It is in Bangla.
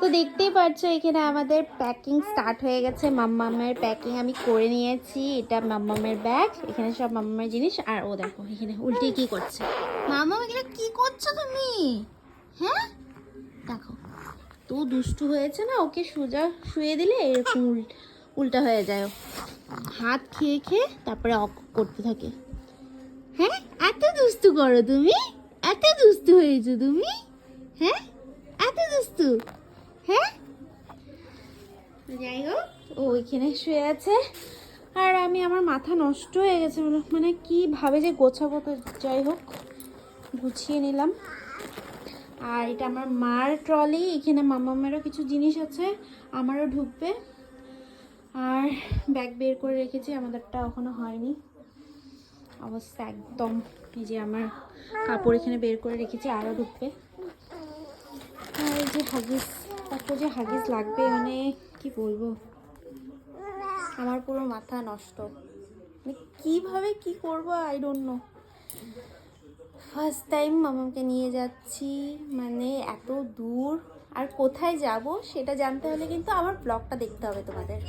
তো দেখতেই পাচ্ছো এখানে আমাদের প্যাকিং স্টার্ট হয়ে গেছে। মাম্মামের প্যাকিং আমি করে নিয়েছি। এটা মাম্মামের ব্যাগ, এখানে সব মাম্মামের জিনিস। আর ও দেখো এখানে উল্টে কি করছে। মাম্মাম এখানে কি করছো তুমি? হ্যাঁ দেখো, তো দুষ্টু হয়েছে না, ওকে সোজা শুয়ে দিলে এরকম উল্টা হয়ে যায়। হাত খেয়ে খেয়ে তারপরে অক করতে থাকে। হ্যাঁ এত দুষ্টু করো তুমি, এত দুষ্টু হয়েছো তুমি, হ্যাঁ এত দুষ্টু। হ্যাঁ যাই হোক, ও ওইখানে শুয়ে আছে আর আমি, আমার মাথা নষ্ট হয়ে গেছে, মানে কীভাবে যে গোছাবো। তো যাই হোক, গুছিয়ে নিলাম। আর এটা আমার মার ট্রলি, এখানে মামামেরও কিছু জিনিস আছে, আমারও ঢুকবে। আর ব্যাগ বের করে রেখেছি, আমাদেরটা এখনো হয়নি। অবস্থা একদম, এই যে আমার কাপড় এখানে বের করে রেখেছি, আরও ঢুকবে। আর এই যে হাগিস, কত যে হাগিস লাগবে, মানে কি বলবো, আমার পুরো মাথা নষ্ট। মানে কীভাবে কি করবো I don't know. First time মামাকে নিয়ে যাচ্ছি, মানে এত দূর। আর কোথায় যাব সেটা জানতে হলে কিন্তু আমার ব্লগটা দেখতে হবে তোমাদের।